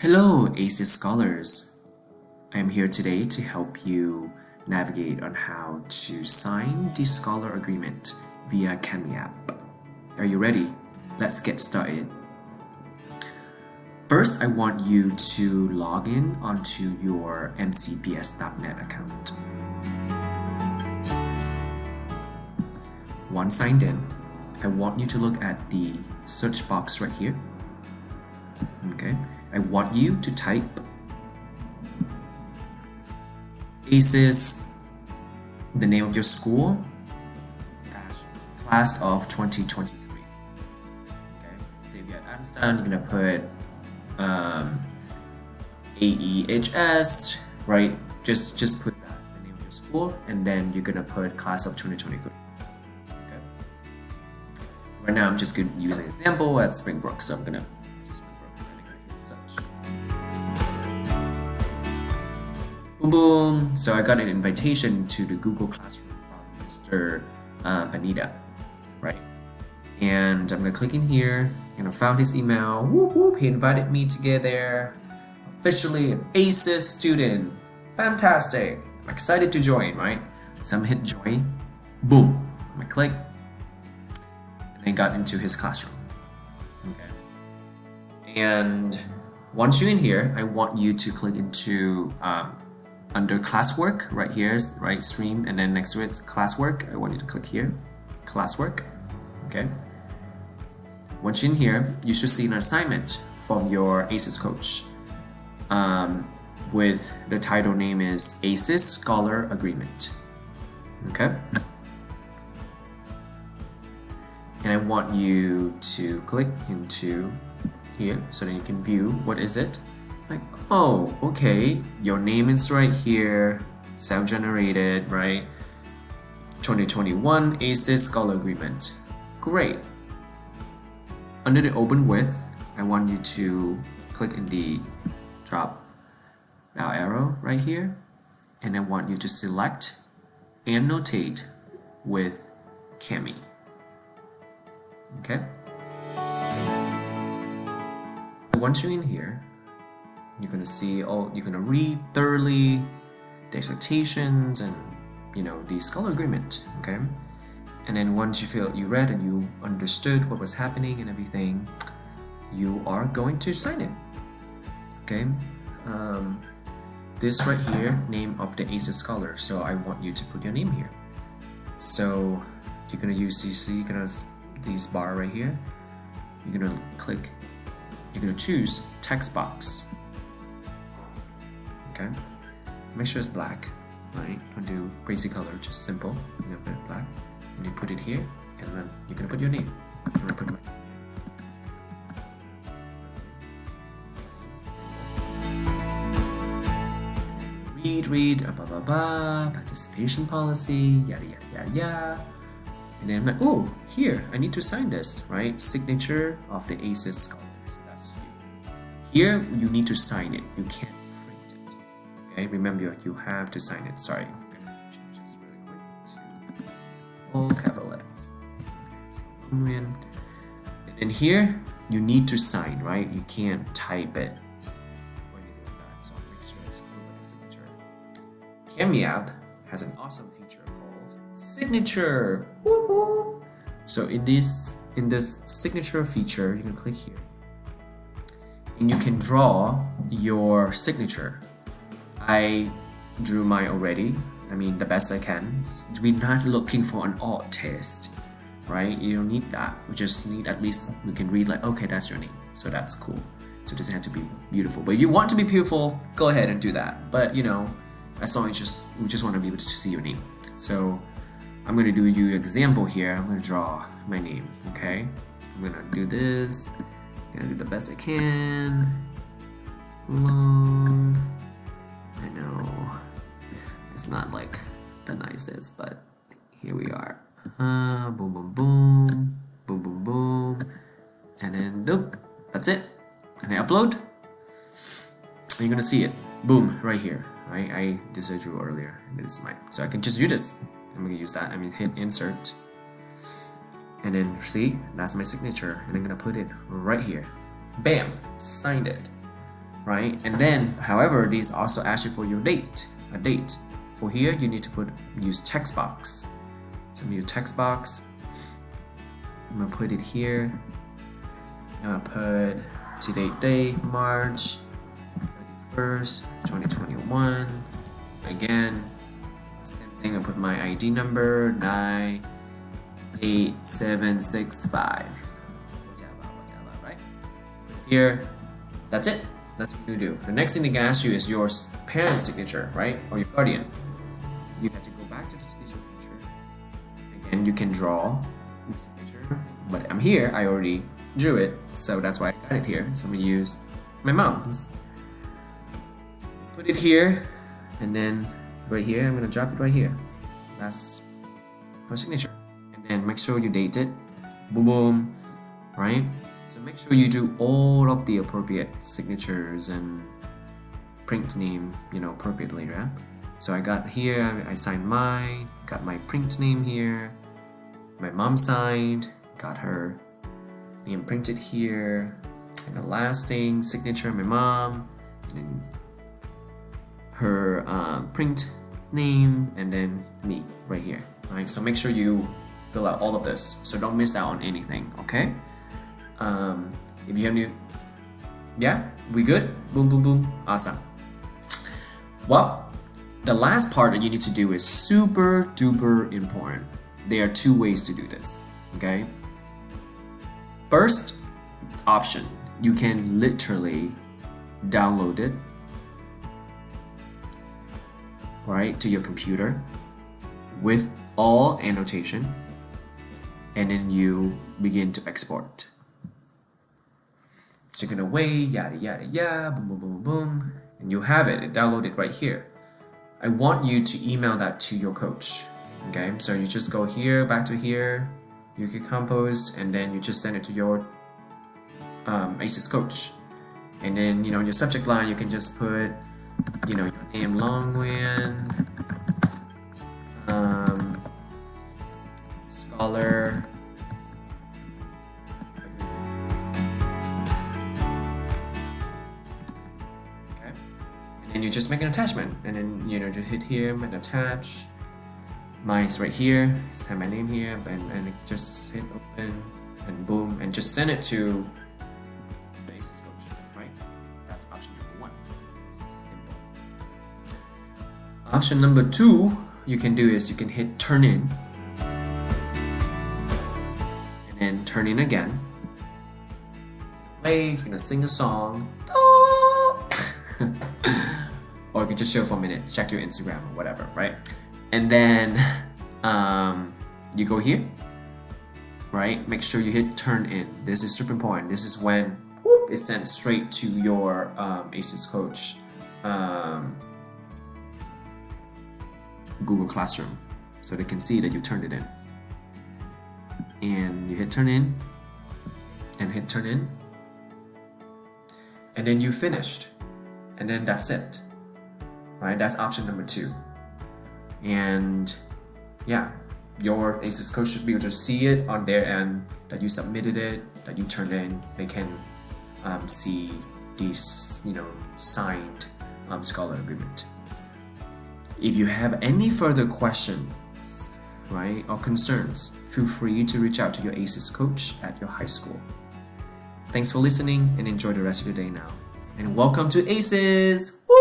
Hello, ACES scholars. I am here today to help you navigate on how to sign the Scholar Agreement via Canmy app. Are you ready? Let's get started. First, I want you to log in onto your mcps.net account. Once signed in, I want you to look at the search box right here. Okay, I want you to type ACES, the name of your school, class of 2023. Okay, so if you're at Einstein, you're gonna put AEHS, right? Just put that, the name of your school, and then you're gonna put class of 2023. Okay. Right now, I'm just gonna use an example at Springbrook, so I'm gonna do Springbrook, and I'm gonna hit search. Boom, boom. So I got an invitation to the Google Classroom from Mr. Benita, right? And I'm gonna click in here, and I found his email. Whoop whoop! He invited me to get there. Officially an ACES student. Fantastic! I'm excited to join, right? So I'm gonna hit join. Boom! I'm gonna click, and I got into his classroom. Okay. And once you're in here, I want you to click into under classwork right here, right, stream, and then next to it classwork. I want you to click here, classwork. Okay. Once you're in here, you should see an assignment from your ACES coach with the title name is ACES Scholar Agreement. Okay. And I want you to click into here so that you can view what is it. Like, oh, okay, your name is right here, self-generated, right? 2021 ACES Scholar Agreement. Great. Under the open with, I want you to click in the drop down arrow right here, and I want you to select annotate with Canmy. Okay? Once you're in here, you're gonna see, you're gonna read thoroughly the expectations and the scholar agreement, okay? And then once you feel you read and you understood what was happening and everything, you are going to sign it, okay? This right here, name of the ACES scholar. So I want you to put your name here. So you're gonna use this bar right here. You're gonna click. You're gonna choose text box. Okay, make sure it's black, right? Don't do crazy color, just simple. You're gonna put it black, and you put it here, and then you're gonna put your name. I'm gonna put my read, participation policy, yada yada yada yada. And then I'm like, oh, here, I need to sign this, right? Signature of the ACES scholar. So that's you. Here, you need to sign it. You can't print it. Okay, remember, you have to sign it. Sorry, I'm gonna change this really quick to all capital letters. Okay, so and then here, you need to sign, right? You can't type it or anything like that. So make sure it's cool with the signature. Canmy app has an awesome feature called Signature. Whoop, whoop. So in this signature feature, you can click here, and you can draw your signature. I drew mine already. I mean, the best I can. We're not looking for an artist, right? You don't need that. We just need at least we can read like, okay, that's your name. So that's cool. So it doesn't have to be beautiful. But if you want to be beautiful, go ahead and do that. But as long as we just want to be able to see your name. So I'm gonna do you example here. I'm gonna draw my name. Okay, I'm gonna do this. I'm gonna do the best I can. Long. I know it's not like the nicest, but here we are. Boom, boom, boom, boom, boom, boom, and then doop. That's it. And I upload. And you're gonna see it. Boom, right here. Right? This I drew earlier, and this is mine. So I can just do this. I'm gonna use that. Hit insert, and then see, that's my signature, and I'm gonna put it right here. Bam! Signed it. right? And then, however, these also ask you for your date, a date. For here, you need to use text box. So I'm gonna use text box. I'm gonna put it here. I'm gonna put today's date, March 31st, 2021. Again, same thing. I put my ID number 98765. Whatever, right? Here, that's it. That's what you do. The next thing they can ask you is your parent signature, right? Or your guardian. You have to go back to the signature feature. Again, you can draw the signature, but I'm here. I already drew it, so that's why I got it here. So I'm gonna use my mom's. Put it here, and then right here, I'm gonna drop it right here. That's her signature. And then make sure you date it. Boom, boom, right? So make sure you do all of the appropriate signatures and print name, appropriately, right? So I got here, I signed mine, got my print name here, my mom signed, got her name printed here, and the last thing, signature, my mom, and then her print name, and then me right here. Right? So make sure you fill out all of this, so don't miss out on anything, okay? If you have new, yeah, we good? Boom, boom, boom, awesome. Well, the last part that you need to do is super duper important. There are two ways to do this, okay? First option, you can literally download it, right, to your computer with all annotations, and then you begin to export. So you're gonna wait, yada yada yada, boom boom boom boom, and you have it downloaded right here. I want you to email that to your coach. Okay, so you just go here, back to here, you can compose, and then you just send it to your ACES coach. And then your subject line, you can just put your name, Longwin, scholar. And you just make an attachment, and then just hit here and attach. Mine's right here. It's have my name here, and just hit open, and boom, and just send it to the ACES coach. Right? That's option number 1. Simple. Option number 2 you can do is you can hit turn in, and then turn in again. Wait, you're gonna sing a song. Or you can just chill for a minute, check your Instagram or whatever, right? And then you go here, right? Make sure you hit turn in. This is super important. This is when whoop, it's sent straight to your ACES coach Google Classroom, so they can see that you turned it in. And you hit turn in, and hit turn in, and then you finished. And then that's it, right? That's option number 2. And yeah, your ACES coach should be able to see it on their end that you submitted it, that you turned in. They can see these, signed scholar agreement. If you have any further questions, right, or concerns, feel free to reach out to your ACES coach at your high school. Thanks for listening, and enjoy the rest of your day now. And welcome to ACES! Woo!